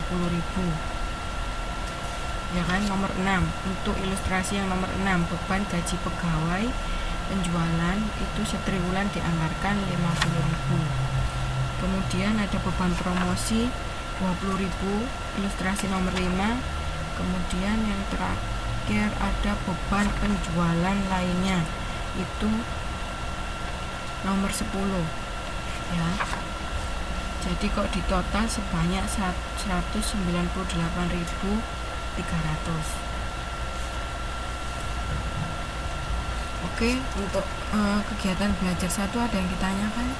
50.000. Ya kan, nomor 6. Untuk ilustrasi yang nomor 6, beban gaji pegawai penjualan itu setriwulan dianggarkan 50.000. Kemudian ada beban promosi 20.000, ilustrasi nomor 5. Kemudian yang terakhir ada beban penjualan lainnya, itu nomor 10 ya. Jadi kok di total sebanyak 198.300. Oke, untuk kegiatan belajar 1 ada yang ditanyakan?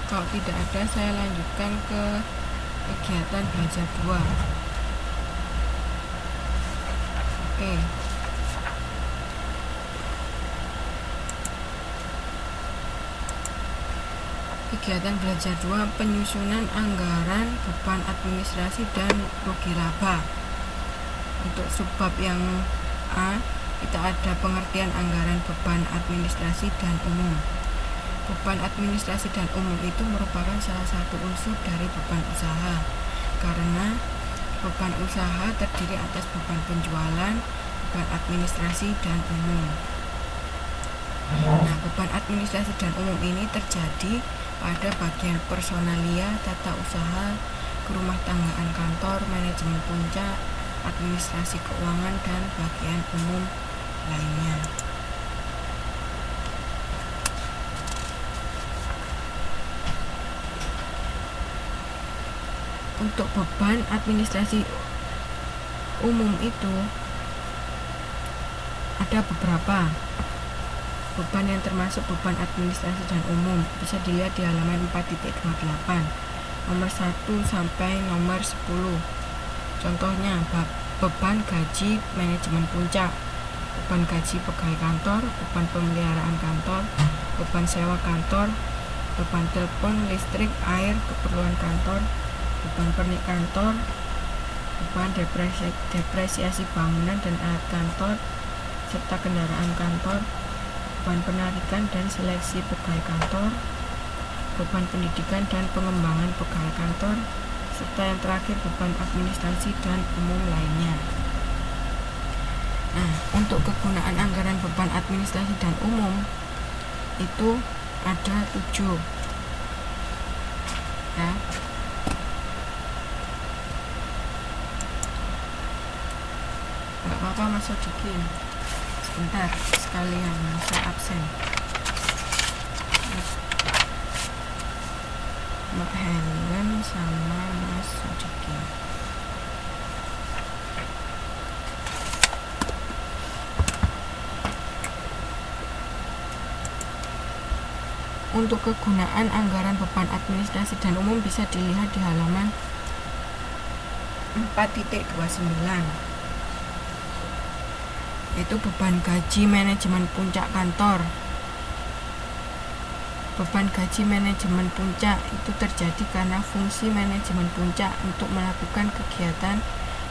Kalau tidak ada, saya lanjutkan ke kegiatan belajar 2. Oke. Kegiatan belajar 2, penyusunan anggaran beban administrasi dan rugi laba. Untuk subbab yang A, kita ada pengertian anggaran beban administrasi dan umum. Beban administrasi dan umum itu merupakan salah satu unsur dari beban usaha, karena beban usaha terdiri atas beban penjualan, beban administrasi, dan umum. Nah, beban administrasi dan umum ini terjadi pada bagian personalia, tata usaha, kerumah tanggaan kantor, manajemen puncak, administrasi keuangan, dan bagian umum lainnya. Untuk beban administrasi umum itu ada beberapa beban yang termasuk beban administrasi dan umum, bisa dilihat di halaman 4.28, nomor 1 sampai nomor 10. Contohnya, beban gaji manajemen puncak, beban gaji pegawai kantor, beban pemeliharaan kantor, beban sewa kantor, beban telepon, listrik, air, keperluan kantor, beban pernik kantor, beban depresiasi bangunan dan alat kantor serta kendaraan kantor, beban penarikan dan seleksi pegawai kantor, beban pendidikan dan pengembangan pegawai kantor, serta yang terakhir beban administrasi dan umum lainnya. Nah, untuk kegunaan anggaran beban administrasi dan umum itu ada 7 ya. Nggak apa-apa Mas Sodikin, sebentar sekalian saya absen. Mbak Helen sama Mas Sodikin. Untuk kegunaan anggaran beban administrasi dan umum bisa dilihat di halaman 4.29, yaitu beban gaji manajemen puncak kantor. Beban gaji manajemen puncak itu terjadi karena fungsi manajemen puncak untuk melakukan kegiatan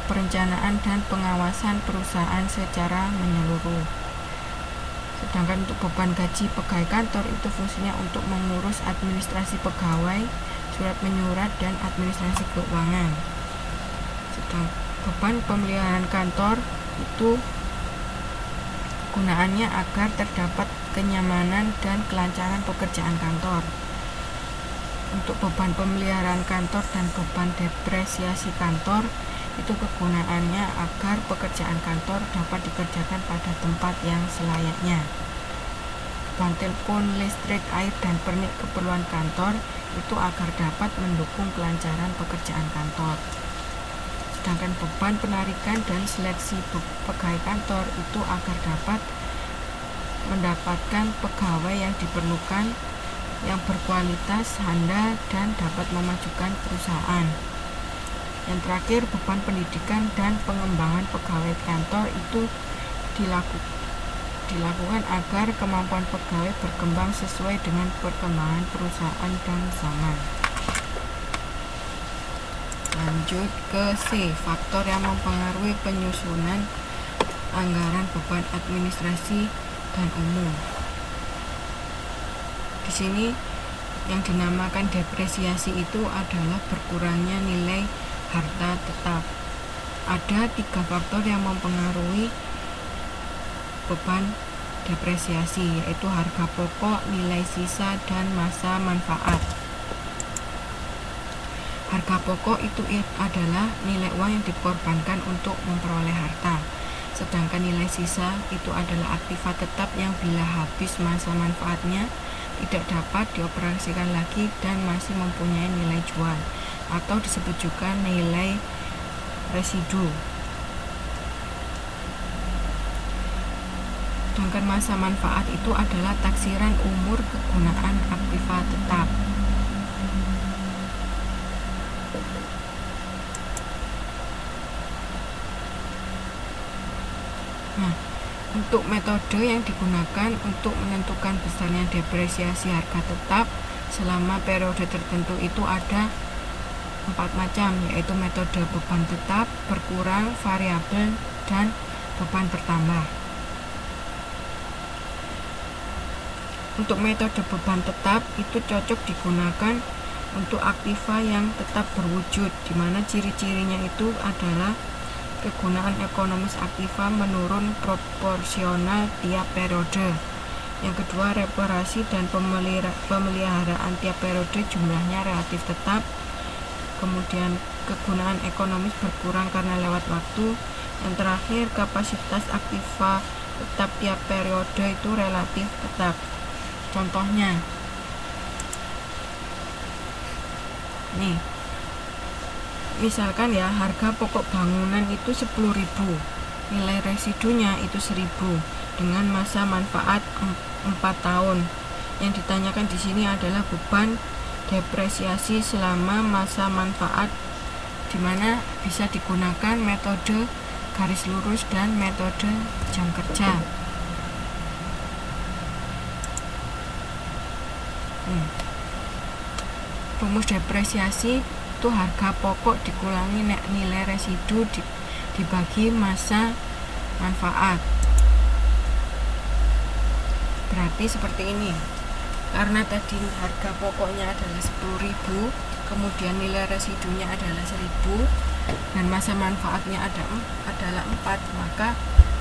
perencanaan dan pengawasan perusahaan secara menyeluruh. Sedangkan untuk beban gaji pegawai kantor itu fungsinya untuk mengurus administrasi pegawai, surat menyurat, dan administrasi keuangan. Sedang beban pemeliharaan kantor itu gunaannya agar terdapat kenyamanan dan kelancaran pekerjaan kantor. Untuk beban pemeliharaan kantor dan beban depresiasi kantor itu kegunaannya agar pekerjaan kantor dapat dikerjakan pada tempat yang selayaknya. Beban telepon, listrik, air, dan pernik keperluan kantor itu agar dapat mendukung kelancaran pekerjaan kantor. Sedangkan beban penarikan dan seleksi pegawai kantor itu agar dapat mendapatkan pegawai yang diperlukan, yang berkualitas, handal, dan dapat memajukan perusahaan. Yang terakhir, beban pendidikan dan pengembangan pegawai kantor itu dilakukan agar kemampuan pegawai berkembang sesuai dengan perkembangan perusahaan dan zaman. Lanjut ke C, faktor yang mempengaruhi penyusunan anggaran beban administrasi dan umum. Di sini yang dinamakan depresiasi itu adalah berkurangnya nilai harta tetap. Ada 3 faktor yang mempengaruhi beban depresiasi, yaitu harga pokok, nilai sisa, dan masa manfaat. Harga pokok itu adalah nilai uang yang dikorbankan untuk memperoleh harta. Sedangkan nilai sisa itu adalah aktiva tetap yang bila habis masa manfaatnya tidak dapat dioperasikan lagi dan masih mempunyai nilai jual, atau disebut juga nilai residu. Sedangkan masa manfaat itu adalah taksiran umur kegunaan aktiva tetap. Nah, untuk metode yang digunakan untuk menentukan besarnya depresiasi harga tetap selama periode tertentu itu ada 4 macam, yaitu metode beban tetap, berkurang, variabel, dan beban bertambah. Untuk metode beban tetap itu cocok digunakan untuk aktiva yang tetap berwujud, di mana ciri-cirinya itu adalah kegunaan ekonomis aktiva menurun proporsional tiap periode. Yang kedua, reparasi dan pemeliharaan tiap periode jumlahnya relatif tetap. Kemudian kegunaan ekonomis berkurang karena lewat waktu. Yang terakhir, kapasitas aktiva tetap tiap periode itu relatif tetap. Contohnya, nih, misalkan ya, harga pokok bangunan itu 10.000, nilai residunya itu 1.000 dengan masa manfaat 4 tahun. Yang ditanyakan di sini adalah beban depresiasi selama masa manfaat, di mana bisa digunakan metode garis lurus dan metode jam kerja. Rumus depresiasi itu harga pokok dikurangi nilai residu dibagi masa manfaat. Berarti seperti ini. Karena tadi harga pokoknya adalah 10.000, kemudian nilai residunya adalah 1.000 dan masa manfaatnya adalah 4, maka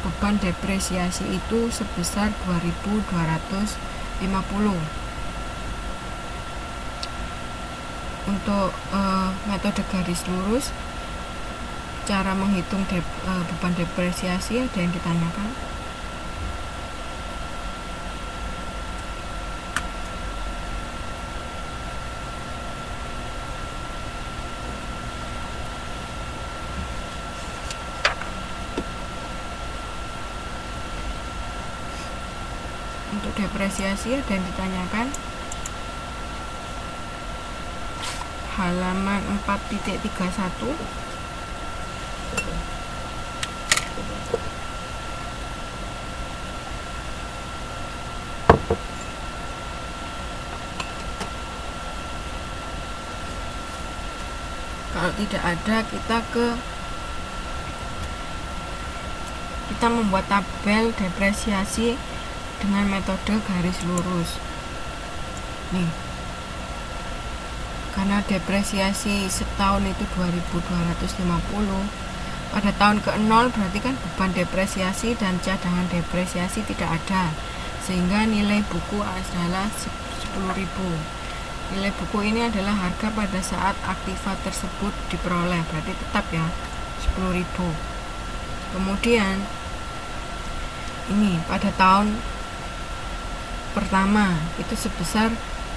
beban depresiasi itu sebesar 2.250. Untuk metode garis lurus, cara menghitung beban depresiasi ada yang ditanyakan. Untuk depresiasi ada yang ditanyakan. Halaman 4.31. Kalau tidak ada, kita membuat tabel depresiasi dengan metode garis lurus. Nih, karena depresiasi setahun itu 2.250, pada tahun ke-0 berarti kan beban depresiasi dan cadangan depresiasi tidak ada, sehingga nilai buku adalah 10.000. Nilai buku ini adalah harga pada saat aktiva tersebut diperoleh, berarti tetap ya 10.000. Kemudian ini pada tahun pertama itu sebesar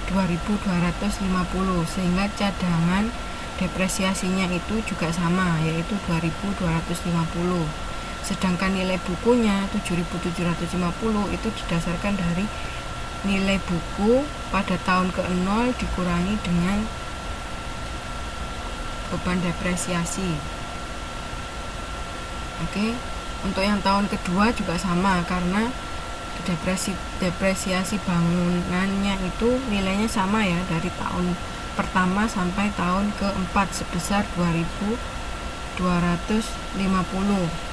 2.250, sehingga cadangan depresiasinya itu juga sama, yaitu 2.250. Sedangkan nilai bukunya 7.750 itu didasarkan dari nilai buku pada tahun ke-0 dikurangi dengan beban depresiasi. Oke, untuk yang tahun kedua juga sama, karena depresiasi bangunannya itu nilainya sama ya, dari tahun pertama sampai tahun ke-4 sebesar 2.250.